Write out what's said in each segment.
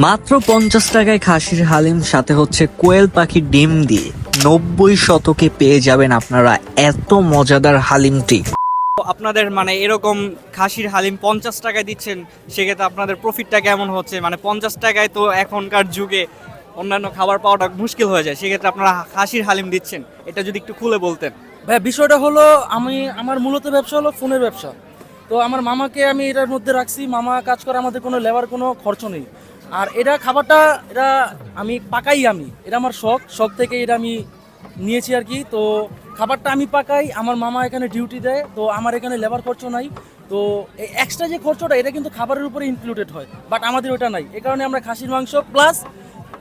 মাত্র 50 টাকায় খাসির হালিম, সাথে হচ্ছে কোয়েল পাখির ডিম দিয়ে 90 শতকে পেয়ে যাবেন আপনারা এত মজাদার হালিমটি। আপনাদের মানে এরকম খাসির হালিম 50 টাকায় দিচ্ছেন, সেক্ষেত্রে আপনাদের প্রফিটটা কেমন হচ্ছে? মানে 50 টাকায় তো এখনকার যুগে অন্যান্য খাবার পাওয়াটা মুশকিল হয়ে যায়, সেক্ষেত্রে আপনারা খাসির হালিম দিচ্ছেন, এটা যদি একটু খুলে বলতেন। ভাই বিষয়টা হলো আমার মূলত ব্যবসা হলো ফোনের ব্যবসা। তো আমার মামাকে আমি এটার মধ্যে রাখছি, মামা কাজ করে, আমাদের কোনো লেবার কোনো খরচ নেই। আর এটা খাবারটা এটা আমি পাকাই, এটা আমার শখ থেকে এটা আমি নিয়েছি আর কি। তো খাবারটা আমি পাকাই, আমার মামা এখানে ডিউটি দেয়, তো আমার এখানে লেবার খরচ নাই। তো এই এক্সট্রা যে খরচটা এটা কিন্তু খাবারের উপরে ইনক্লুডেড হয়, বাট আমাদের ওটা নাই। এই কারণে আমরা খাসির মাংস প্লাস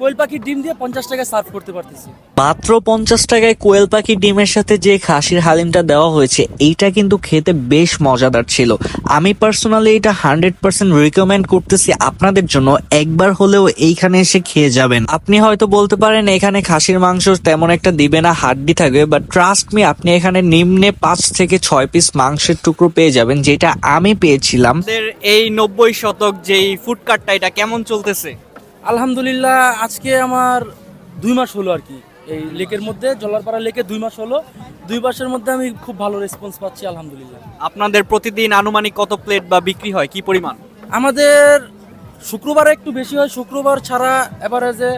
কোয়েল পাখির ডিম দিয়ে 50 টাকায় সার্ভ করতে পারতেছি। মাত্র 50 টাকায় কোয়েল পাখির ডিমের সাথে যে খাসির হালিমটা দেওয়া হয়েছে, এইটা কিন্তু খেতে বেশ মজাদার ছিল। আমি পার্সোনালি এটা 100% রিকমেন্ড করতেছি আপনাদের জন্য। একবার হলেও এইখানে এসে খেয়ে যাবেন। আপনি হয়তো বলতে পারেন এখানে খাসির মাংস তেমন একটা দিবে না, হাড্ডি থাকবে, বাট ট্রাস্ট মি, আপনি এখানে নিম্নে 5 থেকে 6 পিস মাংসের টুকরো পেয়ে যাবেন, যেটা আমি পেয়েছিলাম। আমাদের এই 90 শতক যেই ফুড কার্টটা, এটা কেমন চলতেছে? আলহামদুলিল্লাহ, আজকে আমার 2 মাস হলো আর কি এই লেকের মধ্যে, জল্লারপাড়া লেকে 2 মাস হলো। 2 মাসের মধ্যে আমি খুব ভালো রেসপন্স পাচ্ছি আলহামদুলিল্লাহ। আপনাদের প্রতিদিন আনুমানিক কত প্লেট বা বিক্রি হয়, কি পরিমাণ? আমাদের শুক্রবারে একটু বেশি হয়, শুক্রবার ছাড়া এভারেজে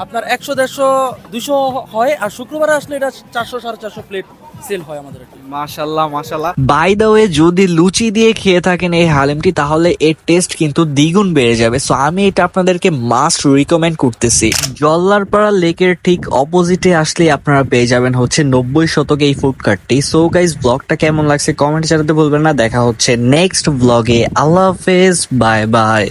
আপনার 100, 150, 200 হয়। আর শুক্রবারে আসলে এটা 400, 450 প্লেট সেল হয় আমাদের আর কি। মাশাআল্লাহ মাশাআল্লাহ। বাই দ্য ওয়ে, যদি লুচি দিয়ে খেয়ে থাকেন এই হালিমটি, তাহলে এর টেস্ট কিন্তু দ্বিগুণ বেড়ে যাবে। সো আমি এটা আপনাদেরকে মাস্ট রিকমেন্ড করতেছি। জল্লারপাড়া লেকের ঠিক অপোজিটে আসলে আপনারা পেয়ে যাবেন হচ্ছে 90 শতকে এই ফুড কার্টটি। সো গাইস, ব্লগটা কেমন লাগছে কমেন্ট জানাতে ভুলবেন না। দেখা হচ্ছে নেক্সট ব্লগে। আল্লাহ হাফেজ, বাই বাই।